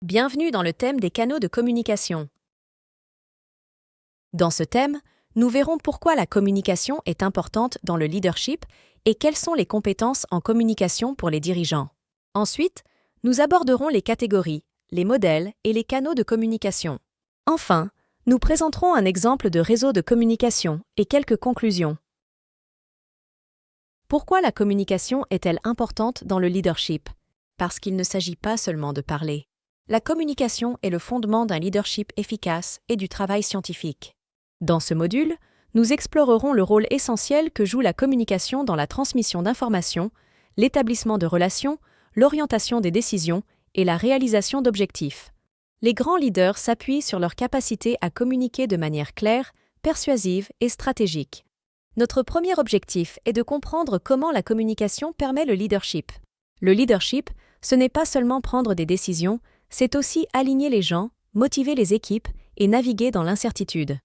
Bienvenue dans le thème des canaux de communication. Dans ce thème, nous verrons pourquoi la communication est importante dans le leadership et quelles sont les compétences en communication pour les dirigeants. Ensuite, nous aborderons les catégories, les modèles et les canaux de communication. Enfin, nous présenterons un exemple de réseau de communication et quelques conclusions. Pourquoi la communication est-elle importante dans le leadership? Parce qu'il ne s'agit pas seulement de parler. La communication est le fondement d'un leadership efficace et du travail scientifique. Dans ce module, nous explorerons le rôle essentiel que joue la communication dans la transmission d'informations, l'établissement de relations, l'orientation des décisions et la réalisation d'objectifs. Les grands leaders s'appuient sur leur capacité à communiquer de manière claire, persuasive et stratégique. Notre premier objectif est de comprendre comment la communication permet le leadership. Le leadership, ce n'est pas seulement prendre des décisions, c'est aussi aligner les gens, motiver les équipes et naviguer dans l'incertitude.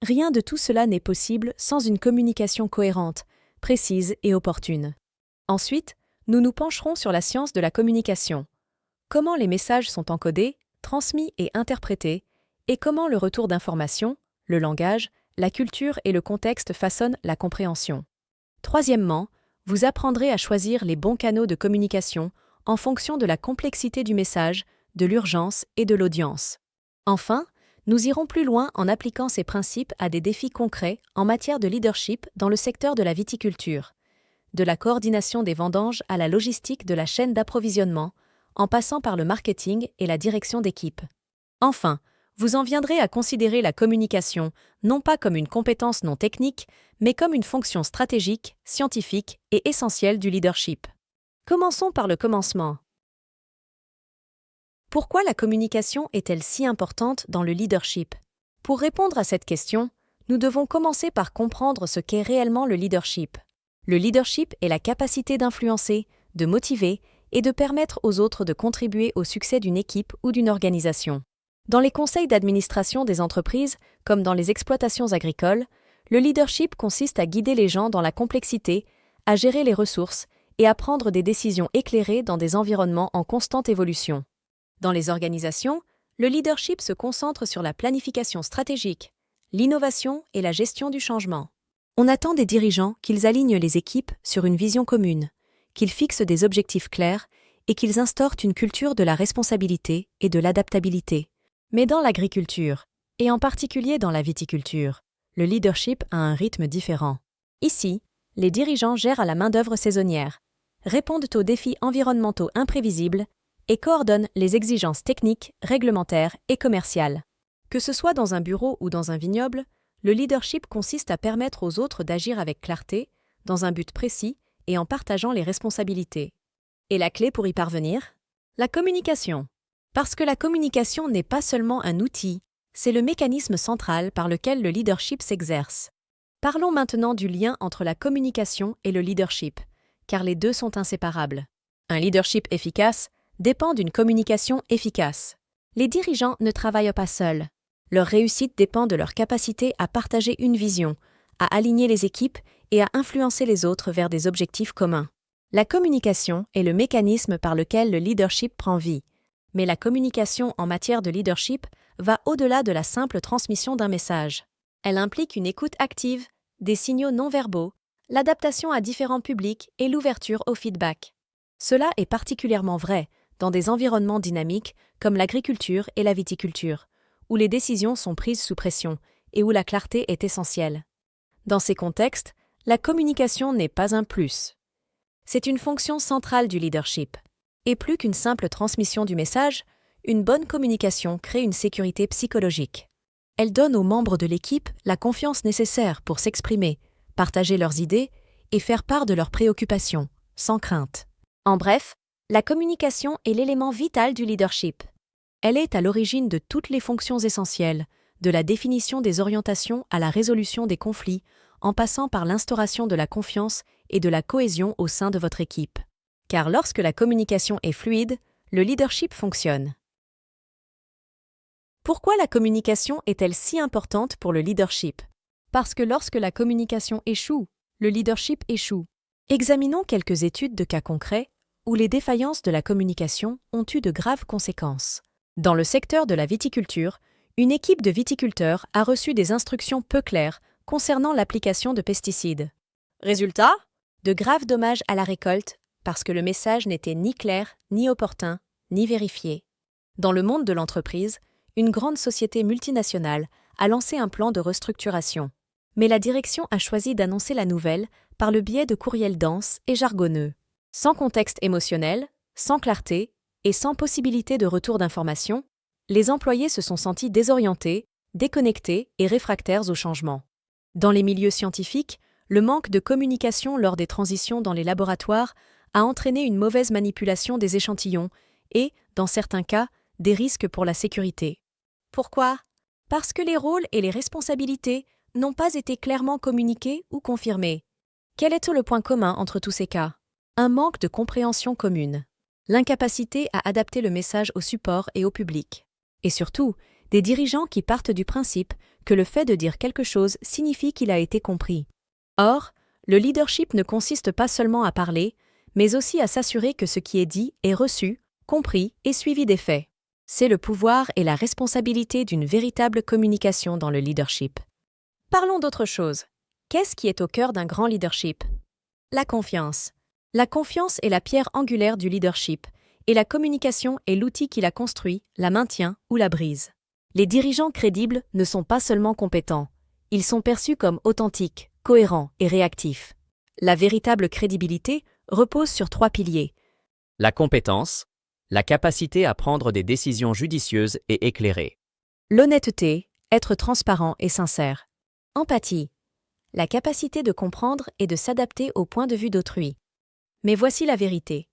Rien de tout cela n'est possible sans une communication cohérente, précise et opportune. Ensuite, nous nous pencherons sur la science de la communication. Comment les messages sont encodés, transmis et interprétés, et comment le retour d'informations, le langage, la culture et le contexte façonnent la compréhension. Troisièmement, vous apprendrez à choisir les bons canaux de communication en fonction de la complexité du message, de l'urgence et de l'audience. Enfin, nous irons plus loin en appliquant ces principes à des défis concrets en matière de leadership dans le secteur de la viticulture, de la coordination des vendanges à la logistique de la chaîne d'approvisionnement, en passant par le marketing et la direction d'équipe. Enfin, vous en viendrez à considérer la communication non pas comme une compétence non technique, mais comme une fonction stratégique, scientifique et essentielle du leadership. Commençons par le commencement. Pourquoi la communication est-elle si importante dans le leadership? Pour répondre à cette question, nous devons commencer par comprendre ce qu'est réellement le leadership. Le leadership est la capacité d'influencer, de motiver et de permettre aux autres de contribuer au succès d'une équipe ou d'une organisation. Dans les conseils d'administration des entreprises, comme dans les exploitations agricoles, le leadership consiste à guider les gens dans la complexité, à gérer les ressources et à prendre des décisions éclairées dans des environnements en constante évolution. Dans les organisations, le leadership se concentre sur la planification stratégique, l'innovation et la gestion du changement. On attend des dirigeants qu'ils alignent les équipes sur une vision commune, qu'ils fixent des objectifs clairs et qu'ils instaurent une culture de la responsabilité et de l'adaptabilité. Mais dans l'agriculture, et en particulier dans la viticulture, le leadership a un rythme différent. Ici, les dirigeants gèrent à la main-d'œuvre saisonnière, répondent aux défis environnementaux imprévisibles et coordonnent les exigences techniques, réglementaires et commerciales. Que ce soit dans un bureau ou dans un vignoble, le leadership consiste à permettre aux autres d'agir avec clarté, dans un but précis et en partageant les responsabilités. Et la clé pour y parvenir? La communication. Parce que la communication n'est pas seulement un outil, c'est le mécanisme central par lequel le leadership s'exerce. Parlons maintenant du lien entre la communication et le leadership, car les deux sont inséparables. Un leadership efficace dépend d'une communication efficace. Les dirigeants ne travaillent pas seuls. Leur réussite dépend de leur capacité à partager une vision, à aligner les équipes et à influencer les autres vers des objectifs communs. La communication est le mécanisme par lequel le leadership prend vie. Mais la communication en matière de leadership va au-delà de la simple transmission d'un message. Elle implique une écoute active, des signaux non-verbaux, l'adaptation à différents publics et l'ouverture au feedback. Cela est particulièrement vrai dans des environnements dynamiques comme l'agriculture et la viticulture, où les décisions sont prises sous pression et où la clarté est essentielle. Dans ces contextes, la communication n'est pas un plus. C'est une fonction centrale du leadership. Et plus qu'une simple transmission du message, une bonne communication crée une sécurité psychologique. Elle donne aux membres de l'équipe la confiance nécessaire pour s'exprimer, partager leurs idées et faire part de leurs préoccupations, sans crainte. En bref, la communication est l'élément vital du leadership. Elle est à l'origine de toutes les fonctions essentielles, de la définition des orientations à la résolution des conflits, en passant par l'instauration de la confiance et de la cohésion au sein de votre équipe. Car lorsque la communication est fluide, le leadership fonctionne. Pourquoi la communication est-elle si importante pour le leadership? Parce que lorsque la communication échoue, le leadership échoue. Examinons quelques études de cas concrets où les défaillances de la communication ont eu de graves conséquences. Dans le secteur de la viticulture, une équipe de viticulteurs a reçu des instructions peu claires concernant l'application de pesticides. Résultat? De graves dommages à la récolte parce que le message n'était ni clair, ni opportun, ni vérifié. Dans le monde de l'entreprise, une grande société multinationale a lancé un plan de restructuration. Mais la direction a choisi d'annoncer la nouvelle par le biais de courriels denses et jargonneux. Sans contexte émotionnel, sans clarté et sans possibilité de retour d'information, les employés se sont sentis désorientés, déconnectés et réfractaires au changement. Dans les milieux scientifiques, le manque de communication lors des transitions dans les laboratoires a entraîné une mauvaise manipulation des échantillons et, dans certains cas, des risques pour la sécurité. Pourquoi? Parce que les rôles et les responsabilités n'ont pas été clairement communiqués ou confirmés. Quel est le point commun entre tous ces cas? Un manque de compréhension commune. L'incapacité à adapter le message au support et au public. Et surtout, des dirigeants qui partent du principe que le fait de dire quelque chose signifie qu'il a été compris. Or, le leadership ne consiste pas seulement à parler, mais aussi à s'assurer que ce qui est dit est reçu, compris et suivi des faits. C'est le pouvoir et la responsabilité d'une véritable communication dans le leadership. Parlons d'autre chose. Qu'est-ce qui est au cœur d'un grand leadership? La confiance. La confiance est la pierre angulaire du leadership, et la communication est l'outil qui la construit, la maintient ou la brise. Les dirigeants crédibles ne sont pas seulement compétents, ils sont perçus comme authentiques, cohérents et réactifs. La véritable crédibilité repose sur 3 piliers. La compétence, la capacité à prendre des décisions judicieuses et éclairées. L'honnêteté, être transparent et sincère. Empathie, la capacité de comprendre et de s'adapter au point de vue d'autrui. Mais voici la vérité.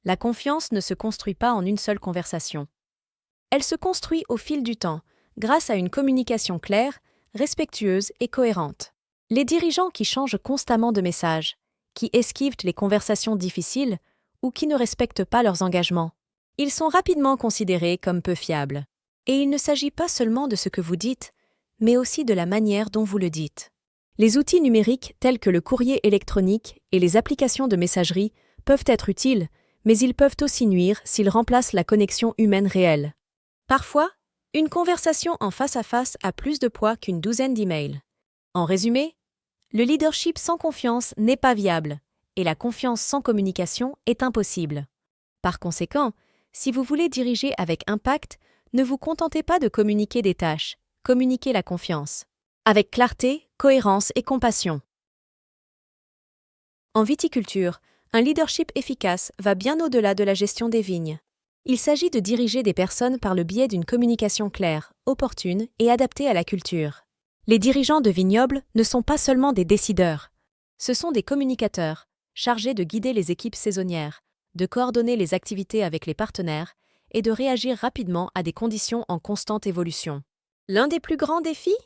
La confiance ne se construit pas en une seule conversation. Elle se construit au fil du temps, grâce à une communication claire, respectueuse et cohérente. Les dirigeants qui changent constamment de message, qui esquivent les conversations difficiles ou qui ne respectent pas leurs engagements, ils sont rapidement considérés comme peu fiables. Et il ne s'agit pas seulement de ce que vous dites, mais aussi de la manière dont vous le dites. Les outils numériques tels que le courrier électronique et les applications de messagerie peuvent être utiles, mais ils peuvent aussi nuire s'ils remplacent la connexion humaine réelle. Parfois, une conversation en face à face a plus de poids qu'une douzaine d'emails. En résumé, le leadership sans confiance n'est pas viable, et la confiance sans communication est impossible. Par conséquent, si vous voulez diriger avec impact, ne vous contentez pas de communiquer des tâches, communiquez la confiance. Avec clarté, cohérence et compassion. En viticulture, un leadership efficace va bien au-delà de la gestion des vignes. Il s'agit de diriger des personnes par le biais d'une communication claire, opportune et adaptée à la culture. Les dirigeants de vignobles ne sont pas seulement des décideurs. Ce sont des communicateurs, chargés de guider les équipes saisonnières, de coordonner les activités avec les partenaires et de réagir rapidement à des conditions en constante évolution. L'un des plus grands défis?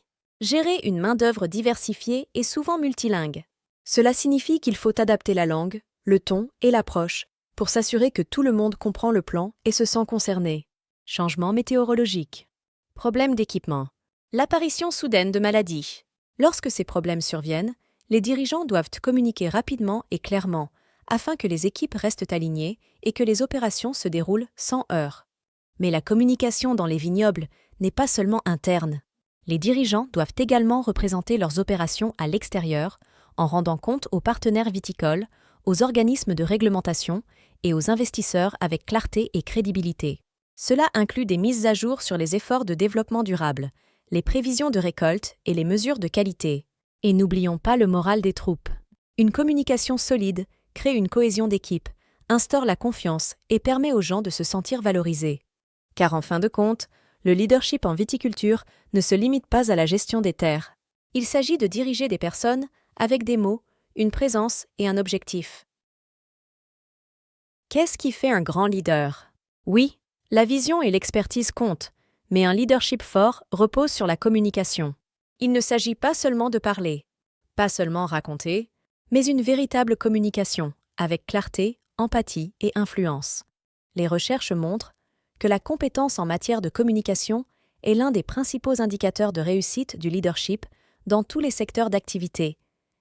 Gérer une main-d'œuvre diversifiée et souvent multilingue. Cela signifie qu'il faut adapter la langue, le ton et l'approche pour s'assurer que tout le monde comprend le plan et se sent concerné. Changement météorologique. Problème d'équipement. L'apparition soudaine de maladies. Lorsque ces problèmes surviennent, les dirigeants doivent communiquer rapidement et clairement afin que les équipes restent alignées et que les opérations se déroulent sans heurts. Mais la communication dans les vignobles n'est pas seulement interne. Les dirigeants doivent également représenter leurs opérations à l'extérieur en rendant compte aux partenaires viticoles, aux organismes de réglementation et aux investisseurs avec clarté et crédibilité. Cela inclut des mises à jour sur les efforts de développement durable, les prévisions de récolte et les mesures de qualité. Et n'oublions pas le moral des troupes. Une communication solide crée une cohésion d'équipe, instaure la confiance et permet aux gens de se sentir valorisés. Car en fin de compte, le leadership en viticulture ne se limite pas à la gestion des terres. Il s'agit de diriger des personnes avec des mots, une présence et un objectif. Qu'est-ce qui fait un grand leader? Oui, la vision et l'expertise comptent, mais un leadership fort repose sur la communication. Il ne s'agit pas seulement de parler, pas seulement raconter, mais une véritable communication, avec clarté, empathie et influence. Les recherches montrent que la compétence en matière de communication est l'un des principaux indicateurs de réussite du leadership dans tous les secteurs d'activité,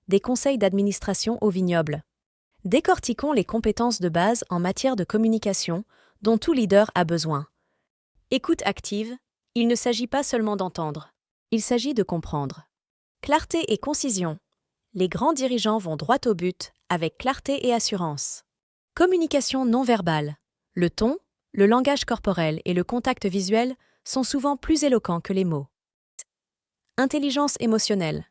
des conseils d'administration au vignoble. Décortiquons les compétences de base en matière de communication dont tout leader a besoin. Écoute active, il ne s'agit pas seulement d'entendre. Il s'agit de comprendre. Clarté et concision. Les grands dirigeants vont droit au but, avec clarté et assurance. Communication non verbale. Le ton, le langage corporel et le contact visuel sont souvent plus éloquents que les mots. Intelligence émotionnelle.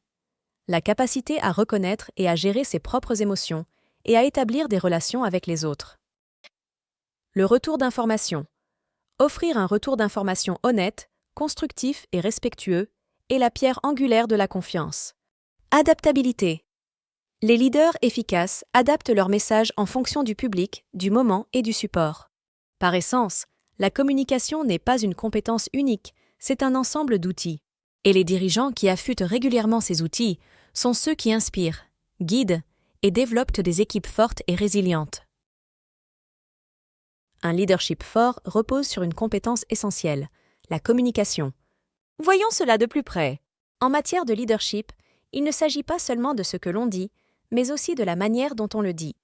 La capacité à reconnaître et à gérer ses propres émotions et à établir des relations avec les autres. Le retour d'information. Offrir un retour d'information honnête, constructif et respectueux est la pierre angulaire de la confiance. Adaptabilité. Les leaders efficaces adaptent leur message en fonction du public, du moment et du support. Par essence, la communication n'est pas une compétence unique, c'est un ensemble d'outils. Et les dirigeants qui affûtent régulièrement ces outils sont ceux qui inspirent, guident et développent des équipes fortes et résilientes. Un leadership fort repose sur une compétence essentielle, la communication. Voyons cela de plus près. En matière de leadership, il ne s'agit pas seulement de ce que l'on dit, mais aussi de la manière dont on le dit.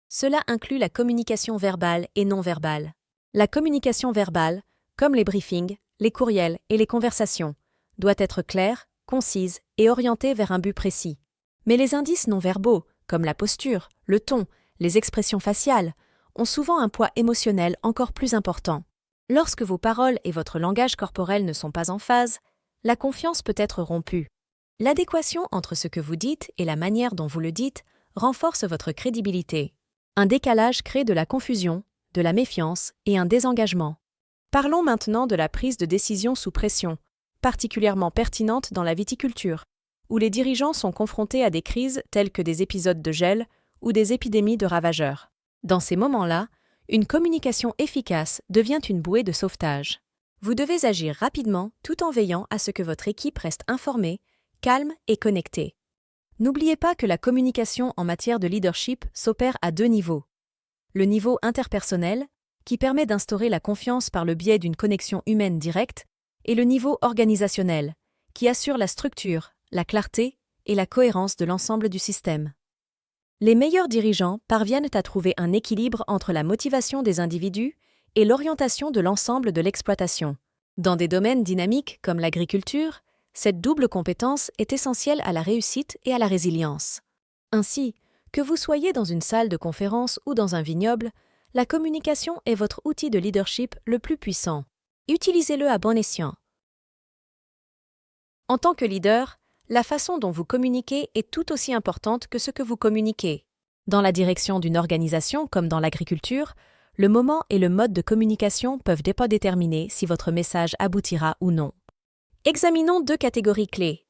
Cela inclut la communication verbale et non verbale. La communication verbale, comme les briefings, les courriels et les conversations, doit être claire, concise et orientée vers un but précis. Mais les indices non verbaux, comme la posture, le ton, les expressions faciales, ont souvent un poids émotionnel encore plus important. Lorsque vos paroles et votre langage corporel ne sont pas en phase, la confiance peut être rompue. L'adéquation entre ce que vous dites et la manière dont vous le dites renforce votre crédibilité. Un décalage crée de la confusion, de la méfiance et un désengagement. Parlons maintenant de la prise de décision sous pression, particulièrement pertinente dans la viticulture, où les dirigeants sont confrontés à des crises telles que des épisodes de gel ou des épidémies de ravageurs. Dans ces moments-là, une communication efficace devient une bouée de sauvetage. Vous devez agir rapidement tout en veillant à ce que votre équipe reste informée, calme et connectée. N'oubliez pas que la communication en matière de leadership s'opère à deux niveaux. Le niveau interpersonnel, qui permet d'instaurer la confiance par le biais d'une connexion humaine directe, et le niveau organisationnel, qui assure la structure, la clarté et la cohérence de l'ensemble du système. Les meilleurs dirigeants parviennent à trouver un équilibre entre la motivation des individus et l'orientation de l'ensemble de l'exploitation. Dans des domaines dynamiques comme l'agriculture, cette double compétence est essentielle à la réussite et à la résilience. Ainsi, que vous soyez dans une salle de conférence ou dans un vignoble, la communication est votre outil de leadership le plus puissant. Utilisez-le à bon escient. En tant que leader, la façon dont vous communiquez est tout aussi importante que ce que vous communiquez. Dans la direction d'une organisation comme dans l'agriculture, le moment et le mode de communication peuvent déterminer si votre message aboutira ou non. Examinons deux catégories clés.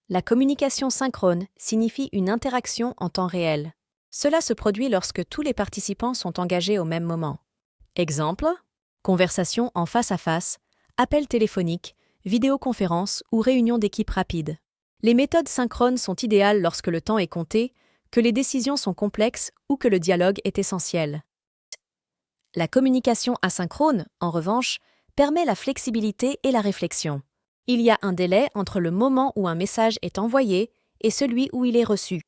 La communication synchrone signifie une interaction en temps réel. Cela se produit lorsque tous les participants sont engagés au même moment. Exemple, conversation en face à face, appel téléphonique, vidéoconférence ou réunion d'équipe rapide. Les méthodes synchrones sont idéales lorsque le temps est compté, que les décisions sont complexes ou que le dialogue est essentiel. La communication asynchrone, en revanche, permet la flexibilité et la réflexion. Il y a un délai entre le moment où un message est envoyé et celui où il est reçu.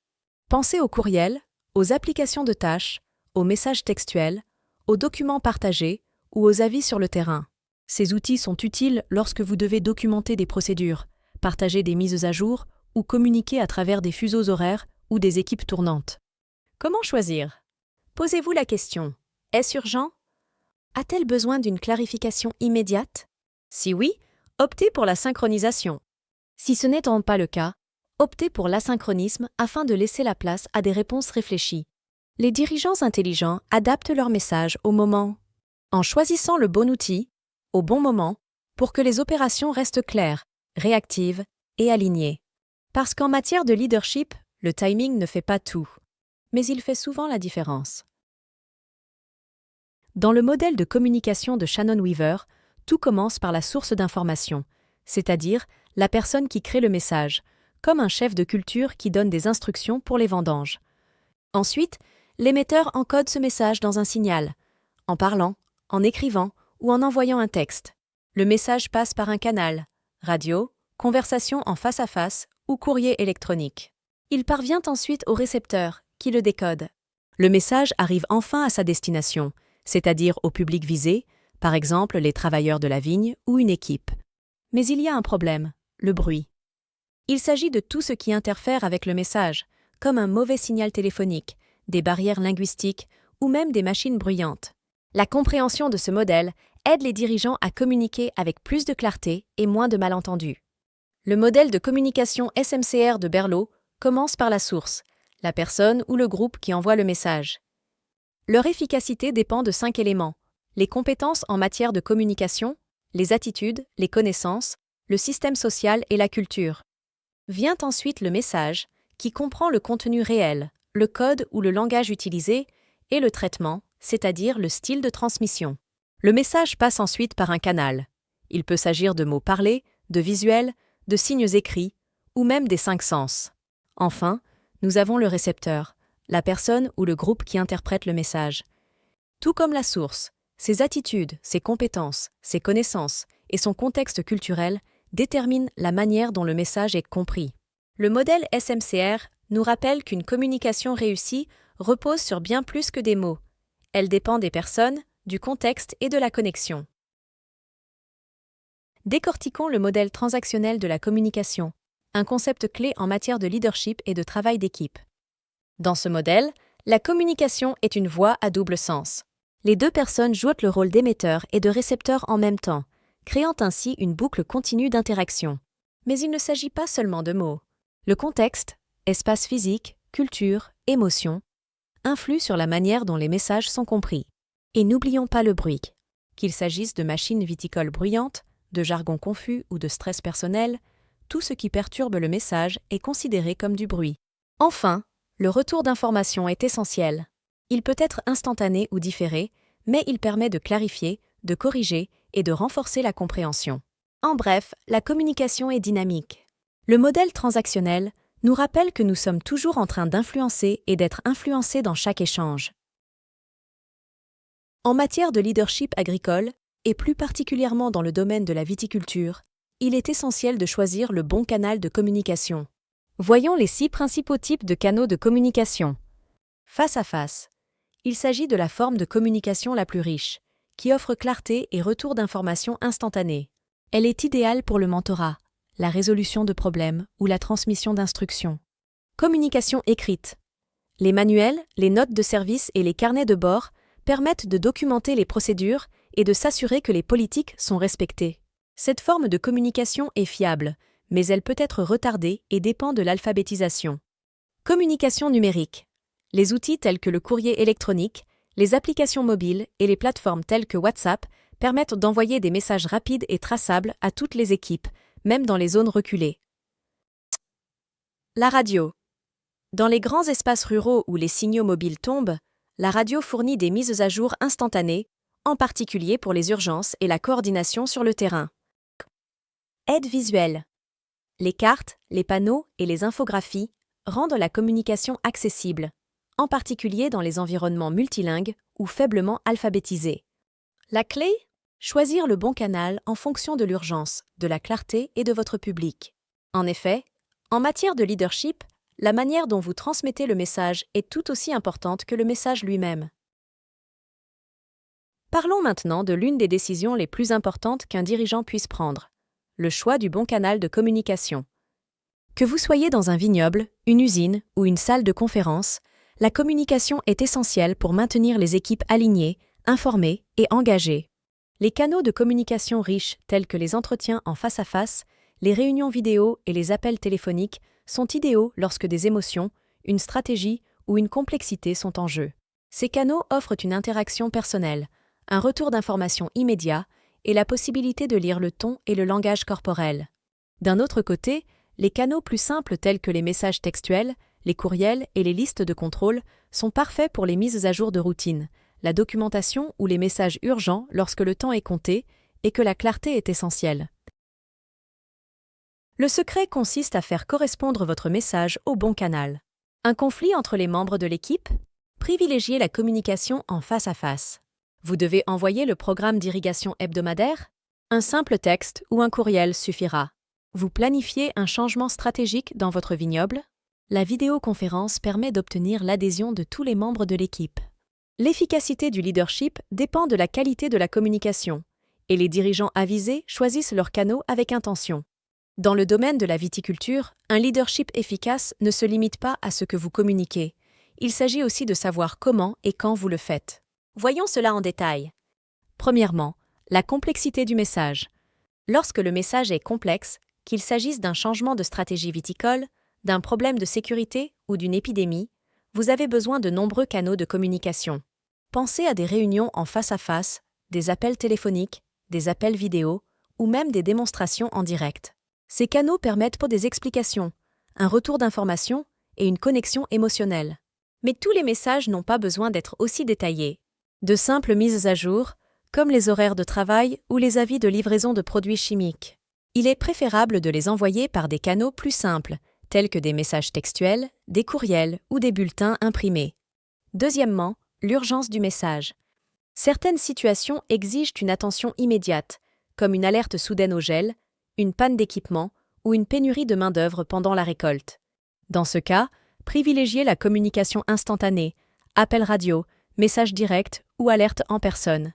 Pensez aux courriels, aux applications de tâches, aux messages textuels, aux documents partagés ou aux avis sur le terrain. Ces outils sont utiles lorsque vous devez documenter des procédures, partager des mises à jour ou communiquer à travers des fuseaux horaires ou des équipes tournantes. Comment choisir? Posez-vous la question, est-ce urgent? A-t-elle besoin d'une clarification immédiate? Si oui, optez pour la synchronisation. Si ce n'est pas le cas, optez pour l'asynchronisme afin de laisser la place à des réponses réfléchies. Les dirigeants intelligents adaptent leur message au moment, en choisissant le bon outil, au bon moment, pour que les opérations restent claires, réactives et alignées. Parce qu'en matière de leadership, le timing ne fait pas tout, mais il fait souvent la différence. Dans le modèle de communication de Shannon Weaver, tout commence par la source d'information, c'est-à-dire la personne qui crée le message, comme un chef de culture qui donne des instructions pour les vendanges. Ensuite, l'émetteur encode ce message dans un signal, en parlant, en écrivant ou en envoyant un texte. Le message passe par un canal, radio, conversation en face à face ou courrier électronique. Il parvient ensuite au récepteur, qui le décode. Le message arrive enfin à sa destination, c'est-à-dire au public visé, par exemple les travailleurs de la vigne ou une équipe. Mais il y a un problème, le bruit. Il s'agit de tout ce qui interfère avec le message, comme un mauvais signal téléphonique, des barrières linguistiques ou même des machines bruyantes. La compréhension de ce modèle aide les dirigeants à communiquer avec plus de clarté et moins de malentendus. Le modèle de communication SMCR de Berlot commence par la source, la personne ou le groupe qui envoie le message. Leur efficacité dépend de 5 éléments: les compétences en matière de communication, les attitudes, les connaissances, le système social et la culture. Vient ensuite le message, qui comprend le contenu réel, le code ou le langage utilisé, et le traitement, c'est-à-dire le style de transmission. Le message passe ensuite par un canal. Il peut s'agir de mots parlés, de visuels, de signes écrits, ou même des 5 sens. Enfin, nous avons le récepteur, la personne ou le groupe qui interprète le message. Tout comme la source, ses attitudes, ses compétences, ses connaissances et son contexte culturel déterminent la manière dont le message est compris. Le modèle SMCR nous rappelle qu'une communication réussie repose sur bien plus que des mots. Elle dépend des personnes, du contexte et de la connexion. Décortiquons le modèle transactionnel de la communication, un concept clé en matière de leadership et de travail d'équipe. Dans ce modèle, la communication est une voie à double sens. Les deux personnes jouent le rôle d'émetteur et de récepteur en même temps, créant ainsi une boucle continue d'interaction. Mais il ne s'agit pas seulement de mots. Le contexte, espace physique, culture, émotion, influe sur la manière dont les messages sont compris. Et n'oublions pas le bruit. Qu'il s'agisse de machines viticoles bruyantes, de jargon confus ou de stress personnel, tout ce qui perturbe le message est considéré comme du bruit. Enfin, le retour d'information est essentiel. Il peut être instantané ou différé, mais il permet de clarifier, de corriger et de renforcer la compréhension. En bref, la communication est dynamique. Le modèle transactionnel nous rappelle que nous sommes toujours en train d'influencer et d'être influencés dans chaque échange. En matière de leadership agricole, et plus particulièrement dans le domaine de la viticulture, il est essentiel de choisir le bon canal de communication. Voyons les 6 principaux types de canaux de communication. Face à face. Il s'agit de la forme de communication la plus riche, qui offre clarté et retour d'informations instantanés. Elle est idéale pour le mentorat, la résolution de problèmes ou la transmission d'instructions. Communication écrite. Les manuels, les notes de service et les carnets de bord permettent de documenter les procédures et de s'assurer que les politiques sont respectées. Cette forme de communication est fiable, mais elle peut être retardée et dépend de l'alphabétisation. Communication numérique. Les outils tels que le courrier électronique, les applications mobiles et les plateformes telles que WhatsApp permettent d'envoyer des messages rapides et traçables à toutes les équipes, même dans les zones reculées. La radio. Dans les grands espaces ruraux où les signaux mobiles tombent, la radio fournit des mises à jour instantanées, en particulier pour les urgences et la coordination sur le terrain. Aide visuelle. Les cartes, les panneaux et les infographies rendent la communication accessible, en particulier dans les environnements multilingues ou faiblement alphabétisés. La clé ? Choisir le bon canal en fonction de l'urgence, de la clarté et de votre public. En effet, en matière de leadership, la manière dont vous transmettez le message est tout aussi importante que le message lui-même. Parlons maintenant de l'une des décisions les plus importantes qu'un dirigeant puisse prendre, le choix du bon canal de communication. Que vous soyez dans un vignoble, une usine ou une salle de conférence, la communication est essentielle pour maintenir les équipes alignées, informées et engagées. Les canaux de communication riches tels que les entretiens en face à face, les réunions vidéo et les appels téléphoniques sont idéaux lorsque des émotions, une stratégie ou une complexité sont en jeu. Ces canaux offrent une interaction personnelle, un retour d'information immédiat et la possibilité de lire le ton et le langage corporel. D'un autre côté, les canaux plus simples tels que les messages textuels, les courriels et les listes de contrôle sont parfaits pour les mises à jour de routine, la documentation ou les messages urgents lorsque le temps est compté et que la clarté est essentielle. Le secret consiste à faire correspondre votre message au bon canal. Un conflit entre les membres de l'équipe ? Privilégiez la communication en face à face. Vous devez envoyer le programme d'irrigation hebdomadaire ? Un simple texte ou un courriel suffira. Vous planifiez un changement stratégique dans votre vignoble ? La vidéoconférence permet d'obtenir l'adhésion de tous les membres de l'équipe. L'efficacité du leadership dépend de la qualité de la communication, et les dirigeants avisés choisissent leurs canaux avec intention. Dans le domaine de la viticulture, un leadership efficace ne se limite pas à ce que vous communiquez. Il s'agit aussi de savoir comment et quand vous le faites. Voyons cela en détail. Premièrement, la complexité du message. Lorsque le message est complexe, qu'il s'agisse d'un changement de stratégie viticole, d'un problème de sécurité ou d'une épidémie, vous avez besoin de nombreux canaux de communication. Pensez à des réunions en face à face, des appels téléphoniques, des appels vidéo ou même des démonstrations en direct. Ces canaux permettent pour des explications, un retour d'information et une connexion émotionnelle. Mais tous les messages n'ont pas besoin d'être aussi détaillés. De simples mises à jour, comme les horaires de travail ou les avis de livraison de produits chimiques. Il est préférable de les envoyer par des canaux plus simples, tels que des messages textuels, des courriels ou des bulletins imprimés. Deuxièmement, l'urgence du message. Certaines situations exigent une attention immédiate, comme une alerte soudaine au gel, une panne d'équipement ou une pénurie de main-d'œuvre pendant la récolte. Dans ce cas, privilégiez la communication instantanée, appel radio, message direct ou alerte en personne.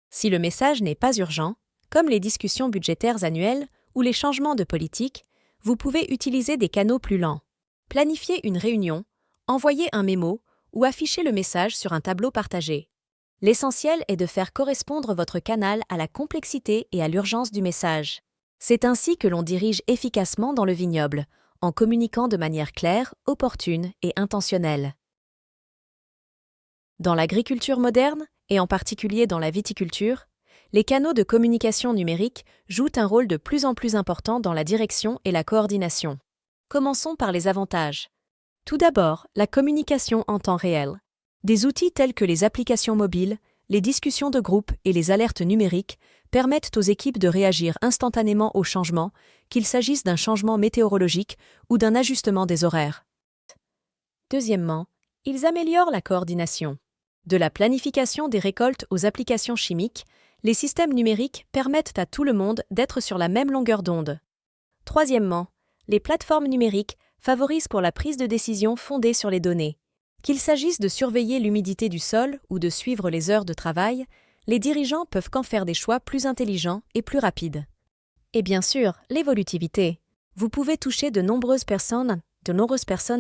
Si le message n'est pas urgent, comme les discussions budgétaires annuelles ou les changements de politique, vous pouvez utiliser des canaux plus lents. Planifiez une réunion, envoyez un mémo ou affichez le message sur un tableau partagé. L'essentiel est de faire correspondre votre canal à la complexité et à l'urgence du message. C'est ainsi que l'on dirige efficacement dans le vignoble, en communiquant de manière claire, opportune et intentionnelle. Dans l'agriculture moderne, et en particulier dans la viticulture, les canaux de communication numérique jouent un rôle de plus en plus important dans la direction et la coordination. Commençons par les avantages. Tout d'abord, la communication en temps réel. Des outils tels que les applications mobiles, les discussions de groupe et les alertes numériques permettent aux équipes de réagir instantanément aux changements, qu'il s'agisse d'un changement météorologique ou d'un ajustement des horaires. Deuxièmement, ils améliorent la coordination. De la planification des récoltes aux applications chimiques, les systèmes numériques permettent à tout le monde d'être sur la même longueur d'onde. Troisièmement, les plateformes numériques favorisent pour la prise de décision fondée sur les données. Qu'il s'agisse de surveiller l'humidité du sol ou de suivre les heures de travail, les dirigeants peuvent qu'en faire des choix plus intelligents et plus rapides. Et bien sûr, l'évolutivité. Vous pouvez toucher de nombreuses personnes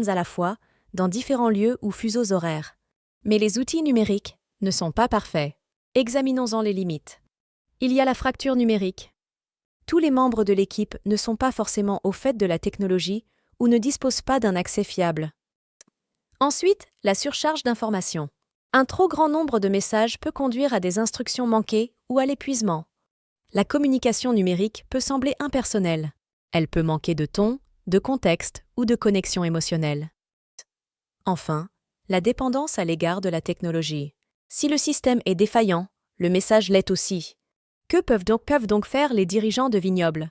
à la fois, dans différents lieux ou fuseaux horaires. Mais les outils numériques ne sont pas parfaits. Examinons-en les limites. Il y a la fracture numérique. Tous les membres de l'équipe ne sont pas forcément au fait de la technologie ou ne disposent pas d'un accès fiable. Ensuite, la surcharge d'informations. Un trop grand nombre de messages peut conduire à des instructions manquées ou à l'épuisement. La communication numérique peut sembler impersonnelle. Elle peut manquer de ton, de contexte ou de connexion émotionnelle. Enfin, la dépendance à l'égard de la technologie. Si le système est défaillant, le message l'est aussi. Que peuvent donc faire les dirigeants de vignobles?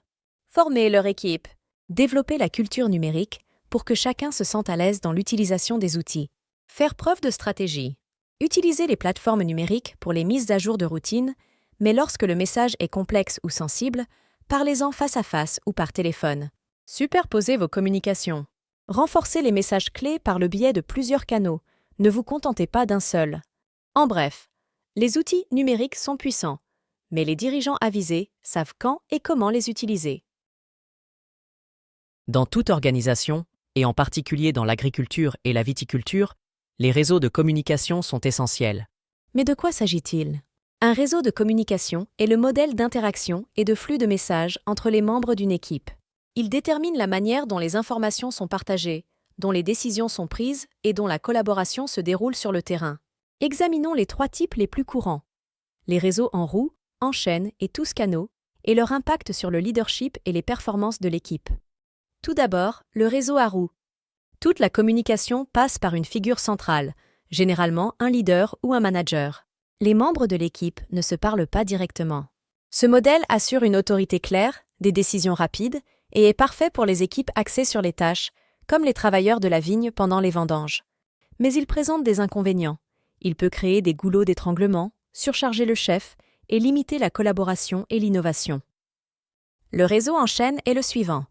Former leur équipe. Développer la culture numérique pour que chacun se sente à l'aise dans l'utilisation des outils. Faire preuve de stratégie. Utiliser les plateformes numériques pour les mises à jour de routine, mais lorsque le message est complexe ou sensible, parlez-en face à face ou par téléphone. Superposez vos communications. Renforcez les messages clés par le biais de plusieurs canaux. Ne vous contentez pas d'un seul. En bref, les outils numériques sont puissants, mais les dirigeants avisés savent quand et comment les utiliser. Dans toute organisation, et en particulier dans l'agriculture et la viticulture, les réseaux de communication sont essentiels. Mais de quoi s'agit-il? Un réseau de communication est le modèle d'interaction et de flux de messages entre les membres d'une équipe. Il détermine la manière dont les informations sont partagées, dont les décisions sont prises et dont la collaboration se déroule sur le terrain. Examinons les 3 types les plus courants. Les réseaux en roue, en chaîne et tous canaux, et leur impact sur le leadership et les performances de l'équipe. Tout d'abord, le réseau à roue. Toute la communication passe par une figure centrale, généralement un leader ou un manager. Les membres de l'équipe ne se parlent pas directement. Ce modèle assure une autorité claire, des décisions rapides, et est parfait pour les équipes axées sur les tâches, comme les travailleurs de la vigne pendant les vendanges. Mais il présente des inconvénients. Il peut créer des goulots d'étranglement, surcharger le chef et limiter la collaboration et l'innovation. Le réseau en chaîne est le suivant.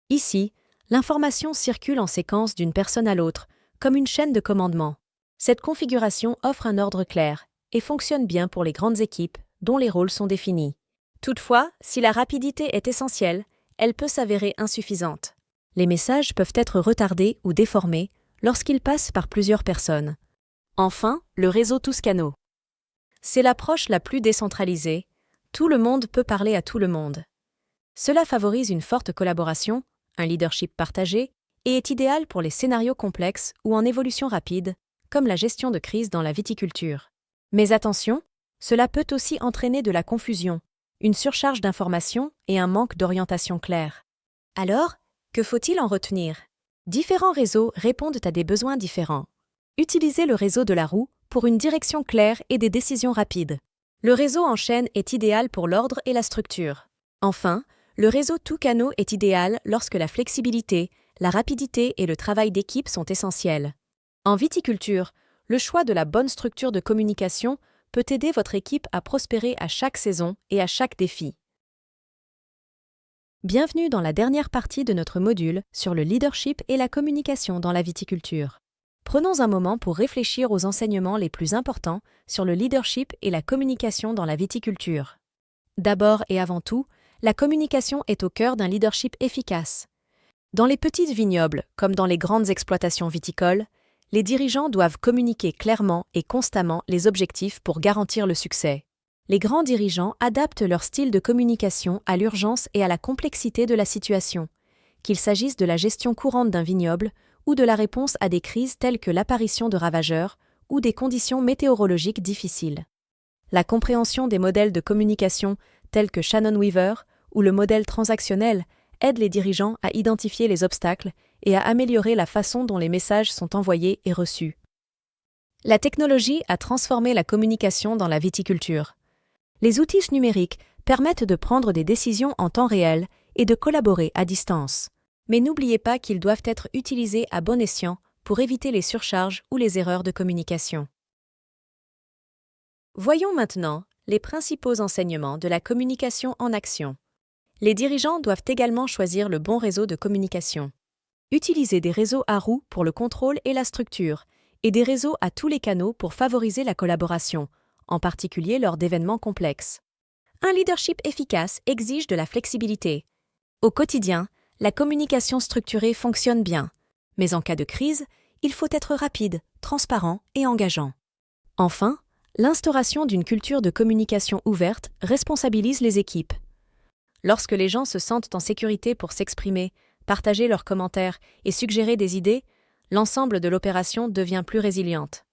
Ici, l'information circule en séquence d'une personne à l'autre, comme une chaîne de commandement. Cette configuration offre un ordre clair et fonctionne bien pour les grandes équipes dont les rôles sont définis. Toutefois, si la rapidité est essentielle, elle peut s'avérer insuffisante. Les messages peuvent être retardés ou déformés lorsqu'ils passent par plusieurs personnes. Enfin, le réseau tous canaux. C'est l'approche la plus décentralisée. Tout le monde peut parler à tout le monde. Cela favorise une forte collaboration, un leadership partagé, et est idéal pour les scénarios complexes ou en évolution rapide, comme la gestion de crise dans la viticulture. Mais attention, cela peut aussi entraîner de la confusion, une surcharge d'informations et un manque d'orientation claire. Alors, que faut-il en retenir? Différents réseaux répondent à des besoins différents. Utilisez le réseau de la roue pour une direction claire et des décisions rapides. Le réseau en chaîne est idéal pour l'ordre et la structure. Enfin, le réseau tout canaux est idéal lorsque la flexibilité, la rapidité et le travail d'équipe sont essentiels. En viticulture, le choix de la bonne structure de communication peut aider votre équipe à prospérer à chaque saison et à chaque défi. Bienvenue dans la dernière partie de notre module sur le leadership et la communication dans la viticulture. Prenons un moment pour réfléchir aux enseignements les plus importants sur le leadership et la communication dans la viticulture. D'abord et avant tout, la communication est au cœur d'un leadership efficace. Dans les petites vignobles, comme dans les grandes exploitations viticoles, les dirigeants doivent communiquer clairement et constamment les objectifs pour garantir le succès. Les grands dirigeants adaptent leur style de communication à l'urgence et à la complexité de la situation, qu'il s'agisse de la gestion courante d'un vignoble ou de la réponse à des crises telles que l'apparition de ravageurs ou des conditions météorologiques difficiles. La compréhension des modèles de communication tels que Shannon Weaver ou le modèle transactionnel aide les dirigeants à identifier les obstacles et à améliorer la façon dont les messages sont envoyés et reçus. La technologie a transformé la communication dans la viticulture. Les outils numériques permettent de prendre des décisions en temps réel et de collaborer à distance. Mais n'oubliez pas qu'ils doivent être utilisés à bon escient pour éviter les surcharges ou les erreurs de communication. Voyons maintenant les principaux enseignements de la communication en action. Les dirigeants doivent également choisir le bon réseau de communication. Utilisez des réseaux à roues pour le contrôle et la structure, et des réseaux à tous les canaux pour favoriser la collaboration, en particulier lors d'événements complexes. Un leadership efficace exige de la flexibilité. Au quotidien, la communication structurée fonctionne bien, mais en cas de crise, il faut être rapide, transparent et engageant. Enfin, l'instauration d'une culture de communication ouverte responsabilise les équipes. Lorsque les gens se sentent en sécurité pour s'exprimer, partager leurs commentaires et suggérer des idées, l'ensemble de l'opération devient plus résiliente.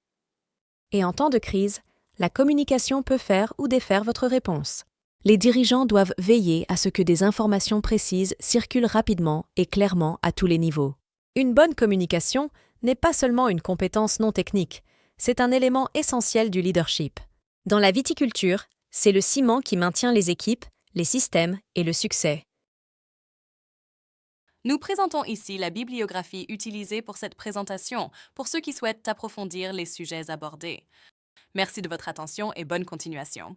Et en temps de crise, la communication peut faire ou défaire votre réponse. Les dirigeants doivent veiller à ce que des informations précises circulent rapidement et clairement à tous les niveaux. Une bonne communication n'est pas seulement une compétence non technique, c'est un élément essentiel du leadership. Dans la viticulture, c'est le ciment qui maintient les équipes, les systèmes et le succès. Nous présentons ici la bibliographie utilisée pour cette présentation, pour ceux qui souhaitent approfondir les sujets abordés. Merci de votre attention et bonne continuation.